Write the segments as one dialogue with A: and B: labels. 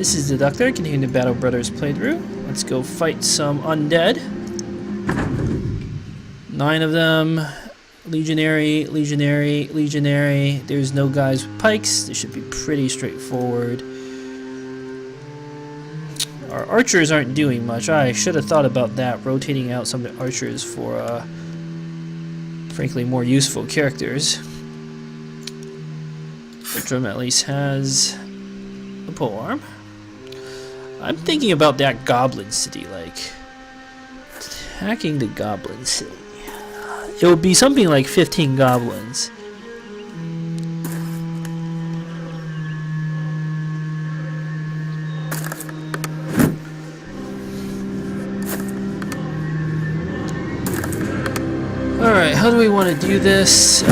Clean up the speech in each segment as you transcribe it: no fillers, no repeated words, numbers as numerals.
A: This is the Doctor, continuing the Battle Brothers playthrough. Let's go fight some undead. 9 of them. Legionary, legionary, legionary. There's no guys with pikes. This should be pretty straightforward. Our archers aren't doing much. I should have thought about that, rotating out some of the archers for, frankly, more useful characters. Bertram at least has a polearm. I'm thinking about that Goblin city, like attacking the Goblin city. It would be something like 15 goblins. Alright, how do we want to do this?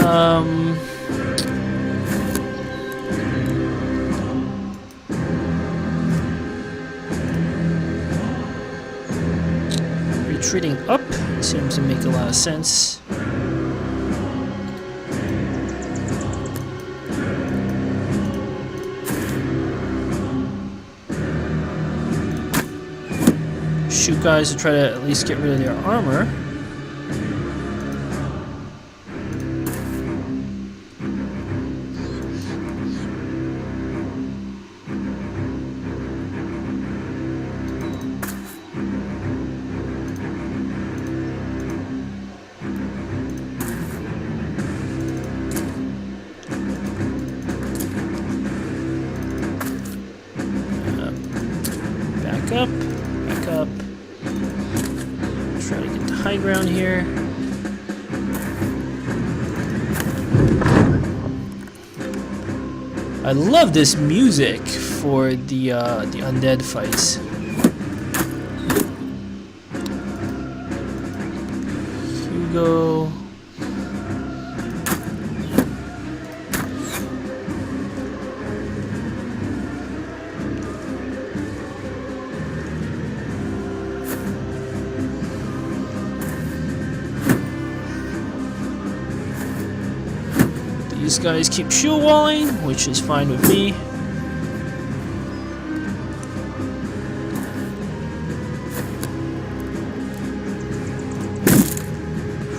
A: Retreating up seems to make a lot of sense. Shoot guys to try to at least get rid of their armor. Back up, back up. Try to get the high ground here. I love this music for the undead fights. Hugo. These guys keep shield walling, which is fine with me.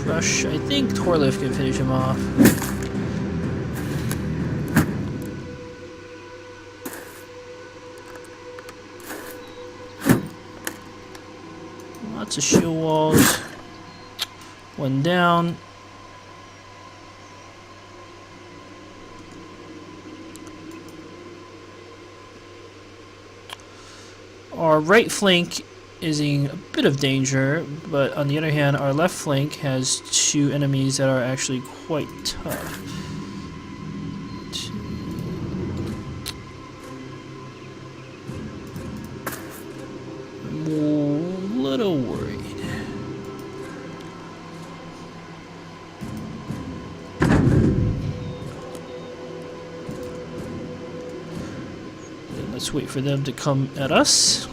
A: Crush, I think Torliff can finish him off. Lots of shield walls. One down. Our right flank is in a bit of danger, but on the other hand, our left flank has 2 enemies that are actually quite tough. I'm a little worried. Let's wait for them to come at us.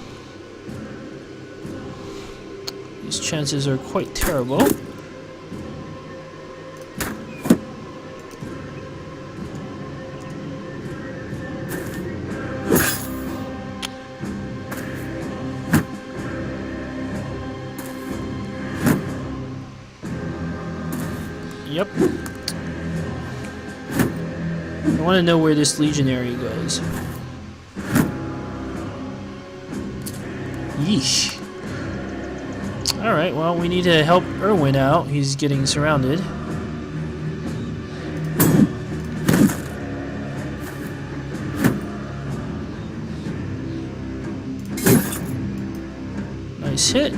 A: These chances are quite terrible. Yep. I want to know where this legionary goes. Yeesh. Alright, well, we need to help Erwin out. He's getting surrounded. Nice hit.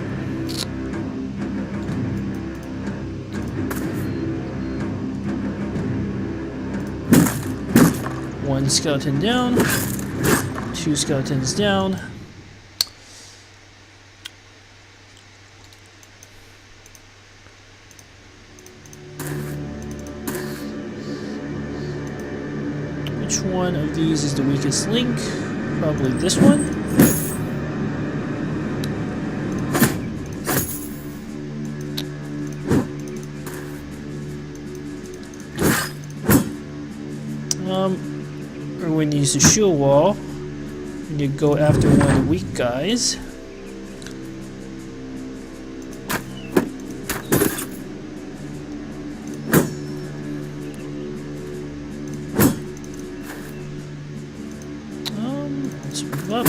A: One skeleton down. 2 skeletons down. Which one of these is the weakest link? Probably this one. Erwin needs a shield wall. You go after one of the weak guys. Let's move up.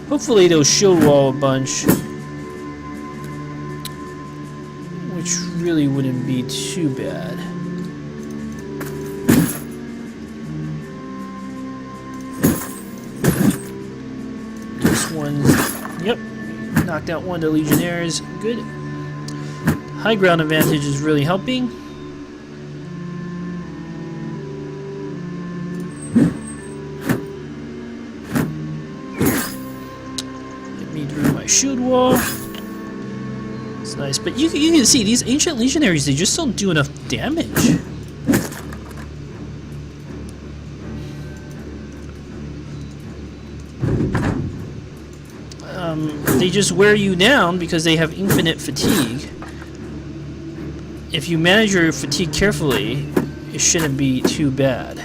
A: Hopefully they'll shield wall a bunch, which really wouldn't be too bad. This one's, yep, knocked out one of the legionnaires. Good. High ground advantage is really helping. Get me through my shield wall. It's nice, but you can see these ancient legionaries, they just don't do enough damage. They just wear you down because they have infinite fatigue. If you manage your fatigue carefully, it shouldn't be too bad.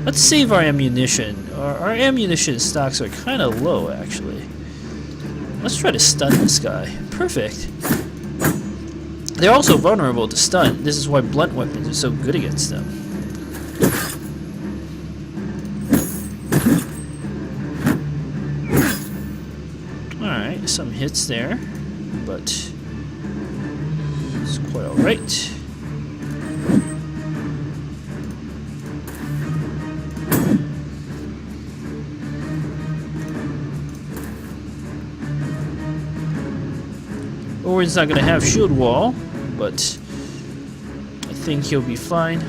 A: Let's save our ammunition. Our ammunition stocks are kind of low, actually. Let's try to stun this guy. Perfect. They're also vulnerable to stun. This is why blunt weapons are so good against them. Alright, some hits there, but it's quite alright. Owen's not going to have shield wall, but I think he'll be fine.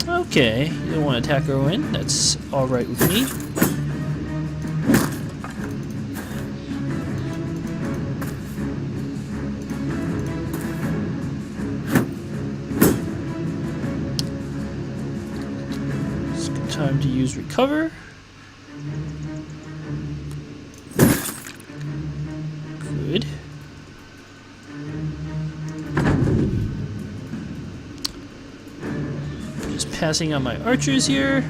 A: Okay, you don't want to attack Owen. That's alright with me. It's a good time to use recover. Good. Passing on my archers here.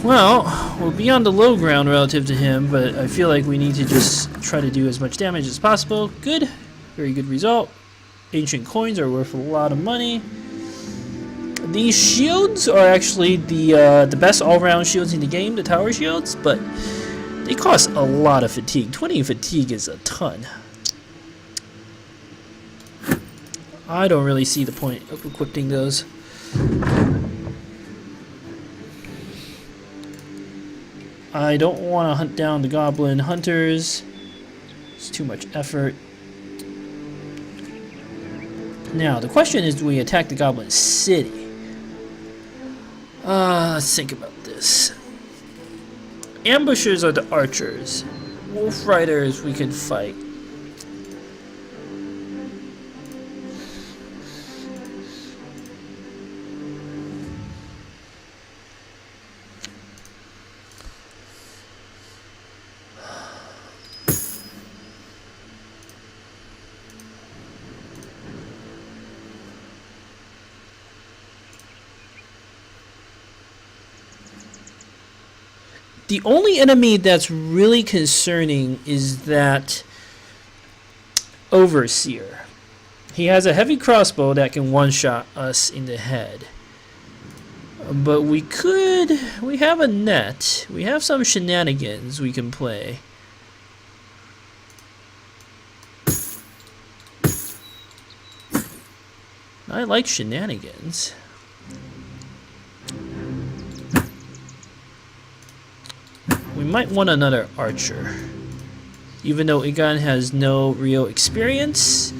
A: Well, we'll be on the low ground relative to him, but I feel like we need to just try to do as much damage as possible. Good. Very good result. Ancient coins are worth a lot of money. These shields are actually the best all-round shields in the game, the tower shields, but they cost a lot of fatigue. 20 fatigue is a ton. I don't really see the point of equipping those. I don't want to hunt down the goblin hunters. It's too much effort. Now, the question is, do we attack the goblin city? Let's think about this. Ambushers are the archers. Wolf riders we can fight. The only enemy that's really concerning is that Overseer. He has a heavy crossbow that can one-shot us in the head. But we have a net. We have some shenanigans we can play. I like shenanigans. We might want another archer, even though Igan has no real experience.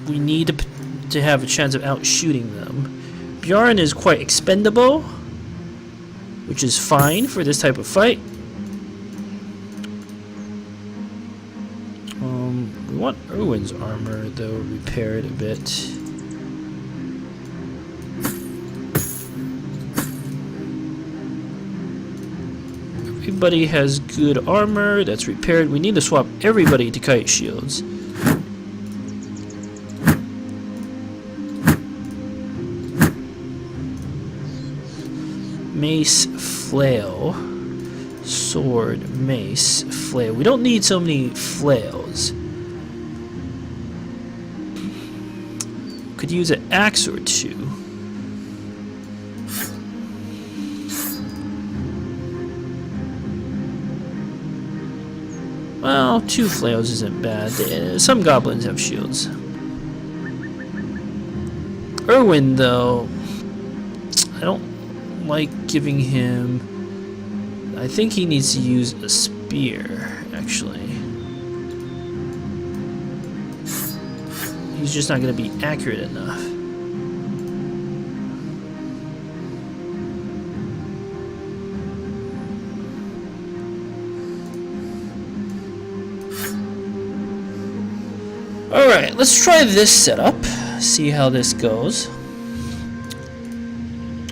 A: We need to have a chance of out-shooting them. Bjorn is quite expendable, which is fine for this type of fight. We want Erwin's armor, though, repaired a bit. Everybody has good armor that's repaired. We need to swap everybody to kite shields. Mace, flail, sword, mace, flail. We don't need so many flails. Could use an axe or two. Well, 2 flails isn't bad. Some goblins have shields. Erwin, though, I don't like giving him... I think he needs to use a spear, actually. He's just not going to be accurate enough. Alright, let's try this setup. See how this goes.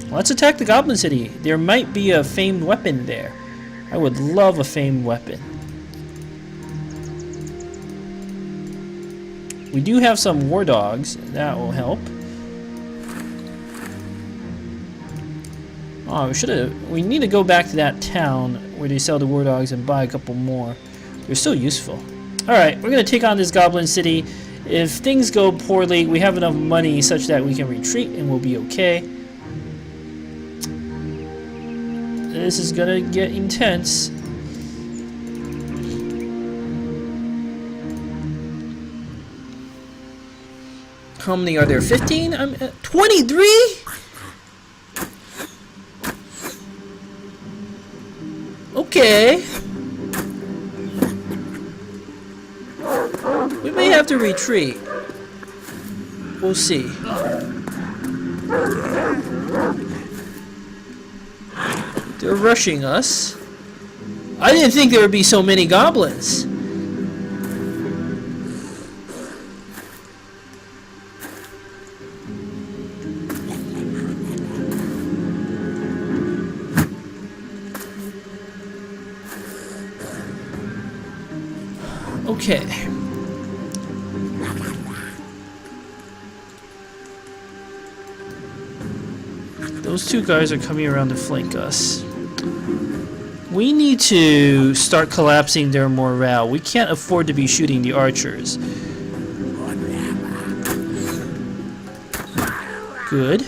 A: Let's attack the Goblin City. There might be a famed weapon there. I would love a famed weapon. We do have some war dogs. That will help. Oh, we need to go back to that town where they sell the war dogs and buy a couple more. They're still useful. Alright, we're going to take on this Goblin City. If things go poorly, we have enough money such that we can retreat and we'll be okay. This is going to get intense. How many are there? 15? I'm 23? Okay. We may have to retreat. We'll see. They're rushing us. I didn't think there would be so many goblins. Okay. Those 2 guys are coming around to flank us. We need to start collapsing their morale. We can't afford to be shooting the archers. Good.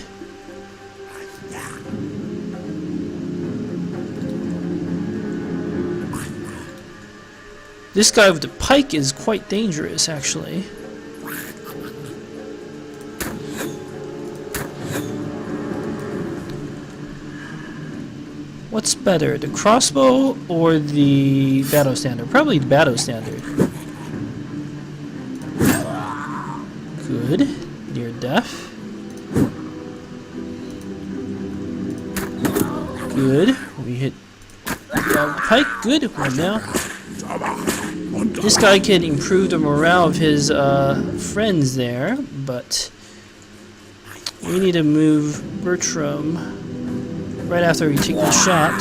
A: This guy with the pike is quite dangerous, actually. What's better, the crossbow or the battle standard? Probably the battle standard. Good. Near death. Good. We hit the pike. Good. One down. This guy can improve the morale of his friends there, but we need to move Bertram right after we take the shot,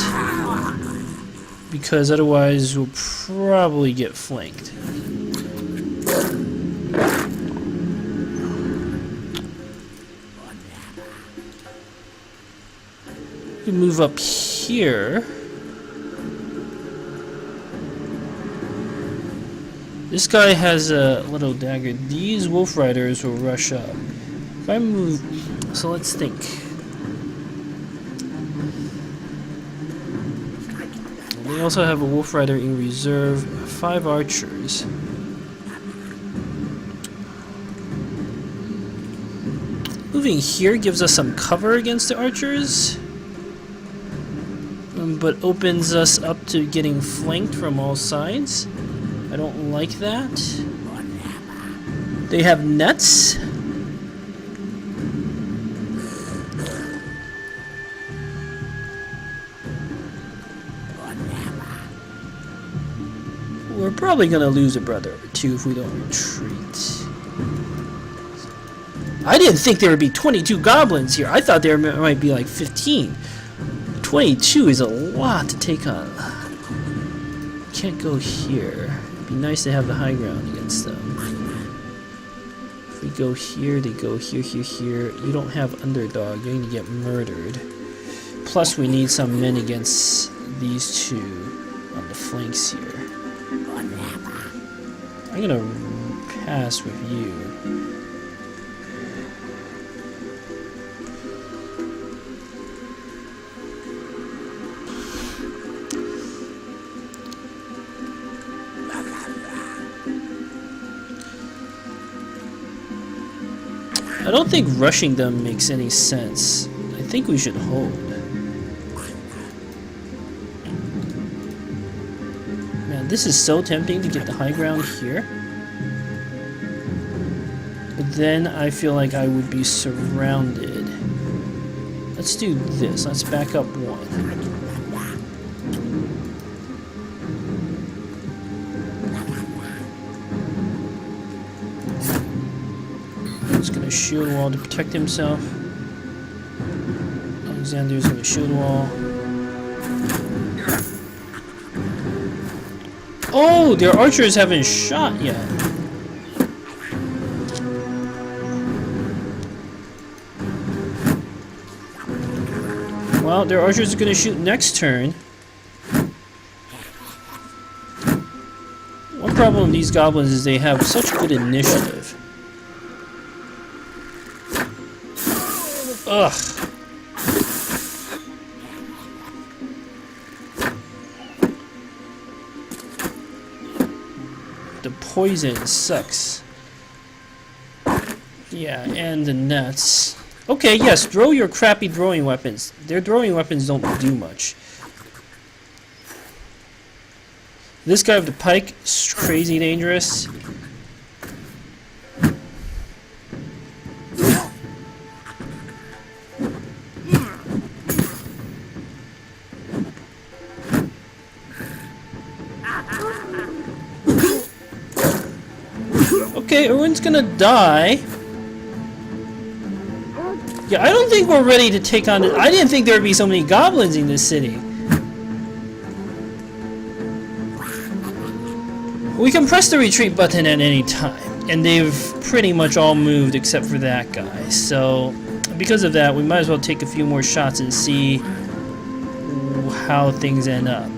A: because otherwise we'll probably get flanked. We can move up here. This guy has a little dagger. These wolf riders will rush up. If I move, so let's think. They also have a wolf rider in reserve, 5 archers. Moving here gives us some cover against the archers, but opens us up to getting flanked from all sides. I don't like that. They have nets. we're probably gonna lose a brother or two if we don't retreat. I didn't think there would be 22 goblins here. I thought there might be like 15. 22 is a lot to take on. Can't go here. It'd be nice to have the high ground against them. If we go here, they go here, here, here. You don't have underdog. You're going to get murdered. Plus, we need some men against these two on the flanks here. I'm going to pass with you. I don't think rushing them makes any sense. I think we should hold. Man, this is so tempting to get the high ground here. But then I feel like I would be surrounded. Let's do this. Let's back up one. He's gonna shield wall to protect himself. Alexander's gonna shield wall. Oh, their archers haven't shot yet. Well, their archers are gonna shoot next turn. One problem with these goblins is they have such good initiative. Ugh. The poison sucks. Yeah, and the nets. Okay, yes, throw your crappy throwing weapons. Their throwing weapons don't do much. This guy with the pike is crazy dangerous. Okay, everyone's gonna die. Yeah, I don't think we're ready to take on it. I didn't think there would be so many goblins in this city. We can press the retreat button at any time, and they've pretty much all moved except for that guy. So, because of that, we might as well take a few more shots and see how things end up.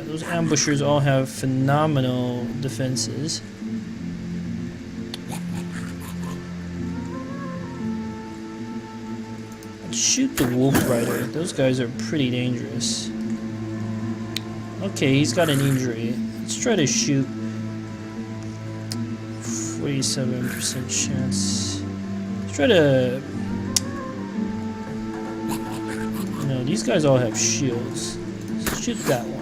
A: Those ambushers all have phenomenal defenses. Let's shoot the Wolf Rider. Those guys are pretty dangerous. Okay, he's got an injury. Let's try to shoot. 47% chance. Let's try to... No, these guys all have shields. Let's shoot that one.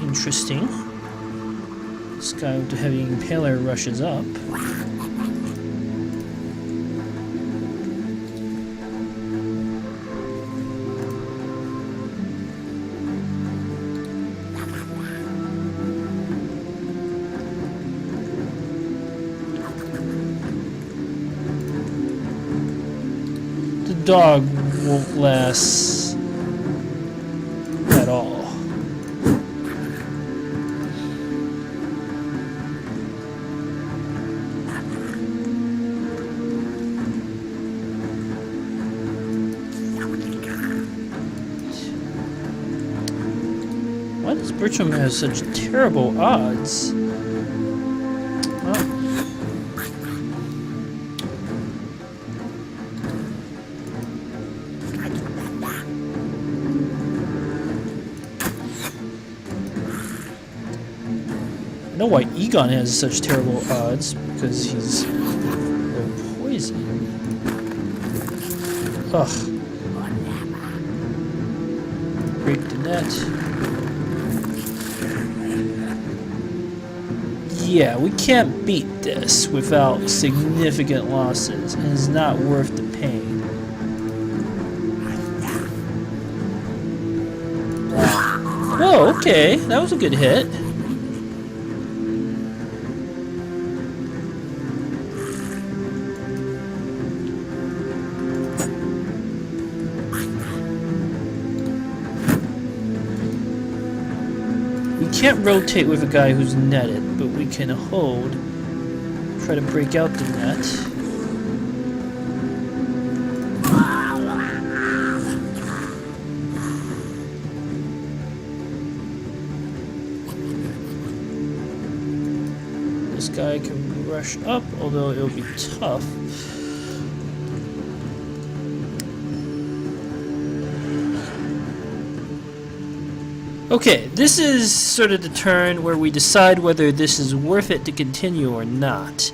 A: Interesting. This guy with the heavy impaler rushes up. The dog won't last at all. Why does Bertram have such terrible odds? Well, I know why Egon has such terrible odds, because he's low poison. Ugh. Break the net. Yeah, we can't beat this without significant losses, and it's not worth the pain. Whoa, okay, that was a good hit. We can't rotate with a guy who's netted, but we can hold, try to break out the net. This guy can rush up, although it'll be tough. Okay, this is sort of the turn where we decide whether this is worth it to continue or not.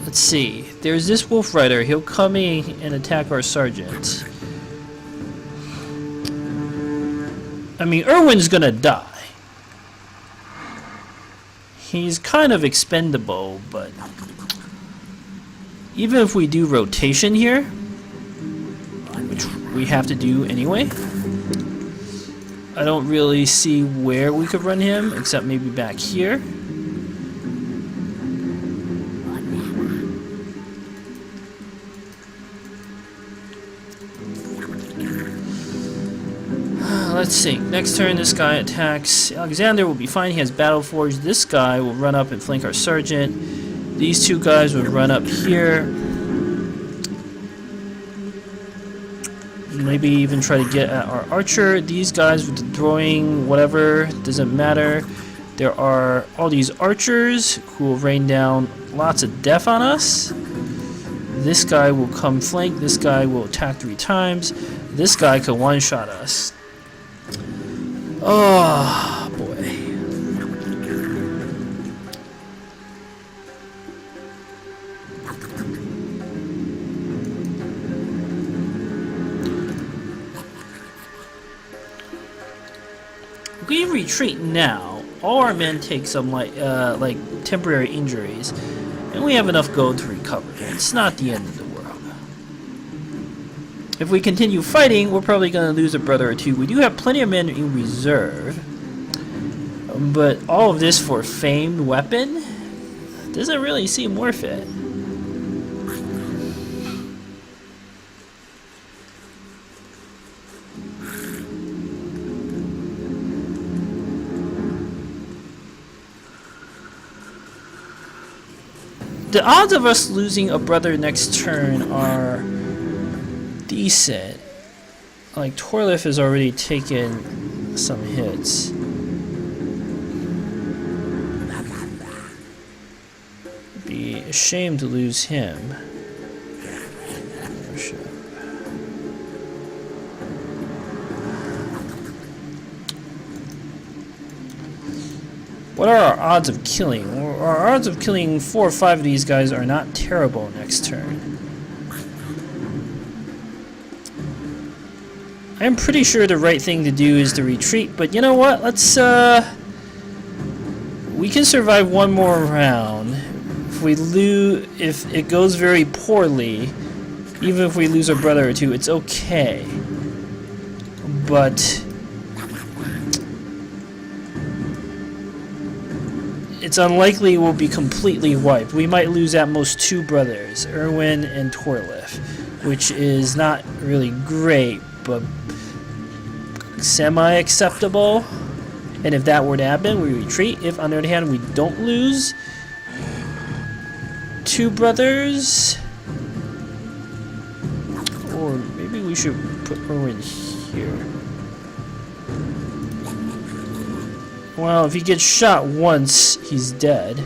A: Let's see. There's this Wolf Rider. He'll come in and attack our sergeant. I mean, Erwin's gonna die. He's kind of expendable, but even if we do rotation here, which we have to do anyway, I don't really see where we could run him, except maybe back here. Let's see. Next turn, this guy attacks. Alexander will be fine. He has Battle Forge. This guy will run up and flank our sergeant. These two guys will run up here. Maybe even try to get at our archer. These guys with the throwing, whatever, doesn't matter. There are all these archers who will rain down lots of death on us. This guy will come flank. This guy will attack 3 times. This guy could one-shot us. Oh, boy. If we retreat now, all our men take some like temporary injuries, and we have enough gold to recover. It's not the end of the world. If we continue fighting, we're probably going to lose a brother or two. We do have plenty of men in reserve, but all of this for a famed weapon doesn't really seem worth it. The odds of us losing a brother next turn are decent. Like, Torlif has already taken some hits. Be a shame to lose him. What are our odds of killing? Our odds of killing 4 or 5 of these guys are not terrible next turn. I'm pretty sure the right thing to do is to retreat, but you know what? Let's, we can survive one more round. If it goes very poorly, even if we lose a brother or two, it's okay. But it's unlikely we'll be completely wiped. We might lose at most 2 brothers, Erwin and Torlif, which is not really great, but semi-acceptable. And if that were to happen, we retreat. If, on the other hand, we don't lose 2 brothers, or maybe we should put Erwin here. Well, if he gets shot once, he's dead.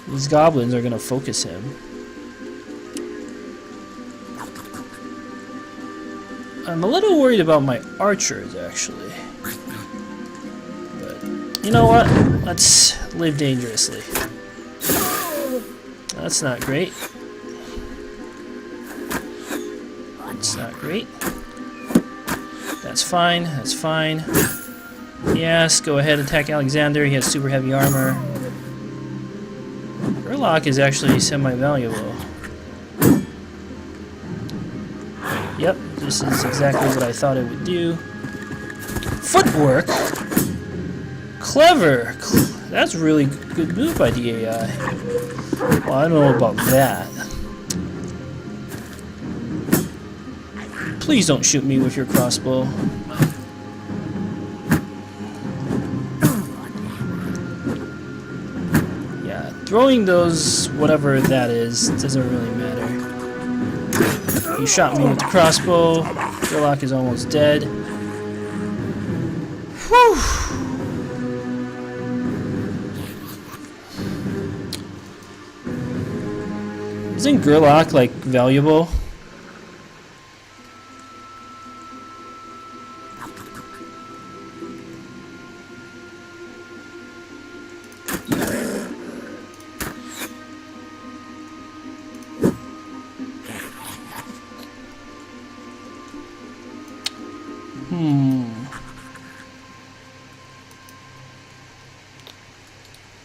A: These goblins are going to focus him. I'm a little worried about my archers, actually. But You know what? Let's live dangerously. That's not great. That's not great. That's fine. That's fine. Yes, go ahead and attack Alexander. He has super heavy armor. Gerlach is actually semi-valuable. Yep, this is exactly what I thought it would do. Footwork? Clever! That's a really good move by the AI. Well, I don't know about that. Please don't shoot me with your crossbow. Yeah, throwing those, whatever that is, doesn't really matter. He shot me with the crossbow. Gerlach is almost dead. Whew! Isn't Gerlach, like, valuable?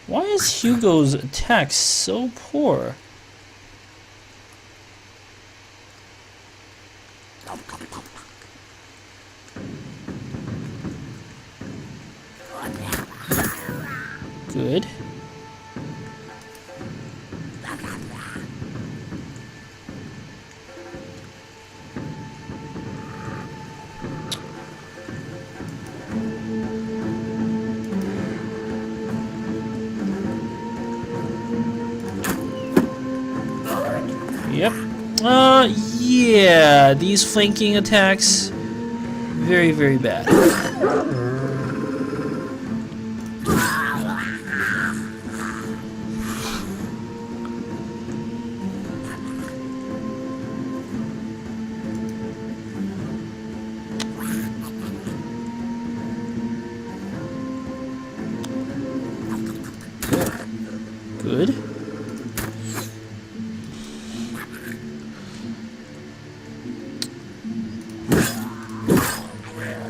A: Why is Hugo's attack so poor? Good. Yep. Yeah, these flanking attacks, very, very bad. Good.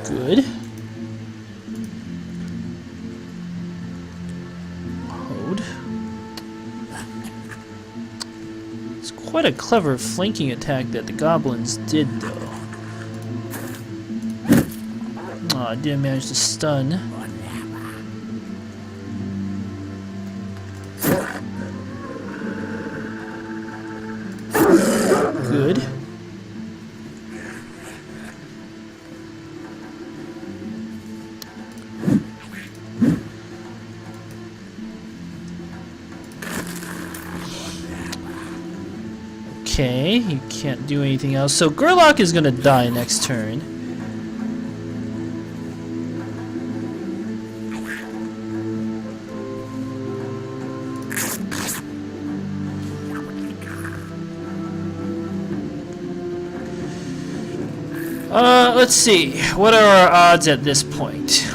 A: Good. Hold. It's quite a clever flanking attack that the goblins did, though. Oh, I didn't manage to stun. Good. Okay, you can't do anything else. So Gerlach is gonna die next turn. Let's see. What are our odds at this point?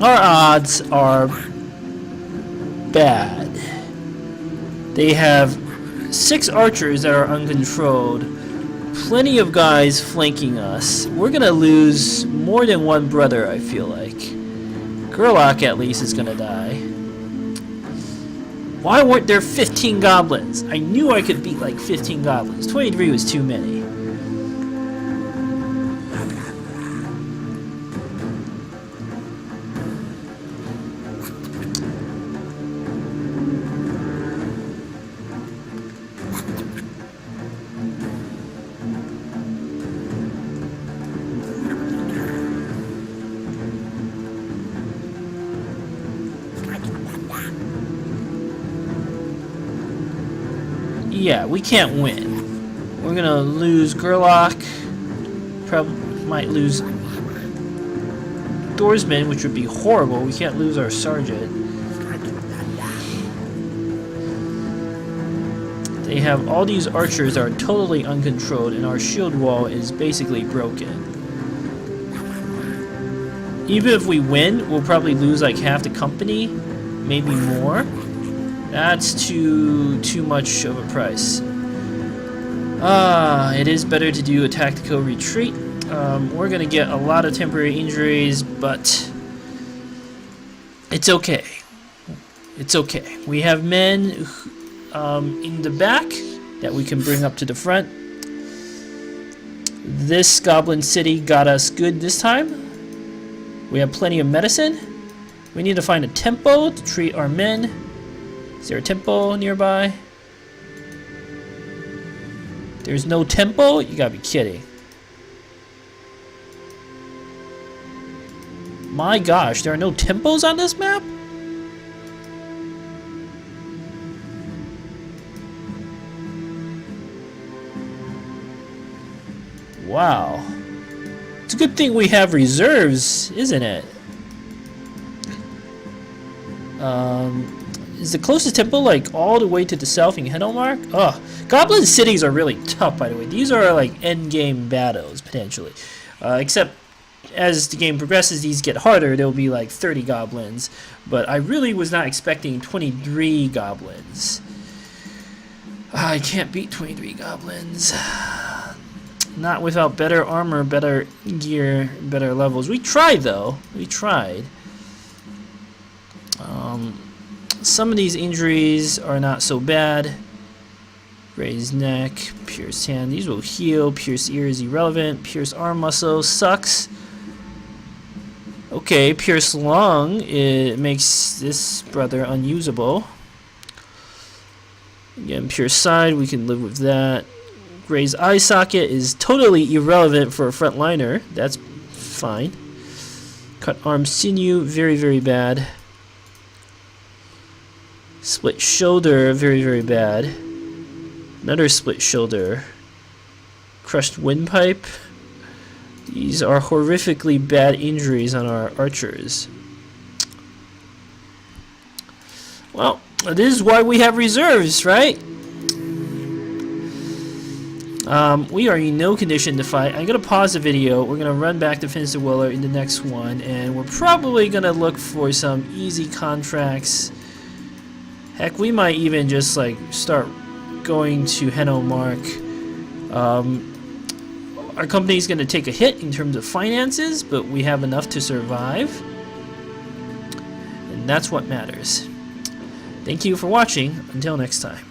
A: Our odds are bad. They have 6 archers that are uncontrolled, plenty of guys flanking us. We're gonna lose more than one brother, I feel like. Gerlach at least is gonna die. Why weren't there 15 goblins? I knew I could beat like 15 goblins. 23 was too many. Yeah, we can't win. We're gonna lose Gerlach. Probably might lose Dorsman, which would be horrible. We can't lose our sergeant. They have all these archers that are totally uncontrolled, and our shield wall is basically broken. Even if we win, we'll probably lose like half the company, maybe more. That's too much of a price. It is better to do a tactical retreat. We're gonna get a lot of temporary injuries, but it's okay. It's okay. We have men in the back that we can bring up to the front. This Goblin City got us good this time. We have plenty of medicine. We need to find a temple to treat our men. Is there a temple nearby? There's no temple? You gotta be kidding. My gosh, there are no temples on this map? Wow. It's a good thing we have reserves, isn't it? Is the closest temple like all the way to the south in Henomark? Oh, Goblin cities are really tough, by the way. These are like end-game battles, potentially. Except as the game progresses, these get harder. There'll be like 30 goblins. But I really was not expecting 23 goblins. I can't beat 23 goblins. Not without better armor, better gear, better levels. We tried, though. We tried. Some of these injuries are not so bad. Raised neck, pierced hand. These will heal. Pierced ear is irrelevant. Pierced arm muscle sucks. Okay, pierced lung. It makes this brother unusable. Again, pierced side. We can live with that. Grazed eye socket is totally irrelevant for a frontliner. That's fine. Cut arm sinew, very, very bad. Split shoulder, very, very bad. Another split shoulder. Crushed windpipe. These are horrifically bad injuries on our archers. Well, this is why we have reserves, right? We are in no condition to fight. I'm going to pause the video. We're going to run back to Finsterweller in the next one, and we're probably going to look for some easy contracts. Heck, we might even just like start going to Henomark. Our company's going to take a hit in terms of finances, but we have enough to survive. And that's what matters. Thank you for watching. Until next time.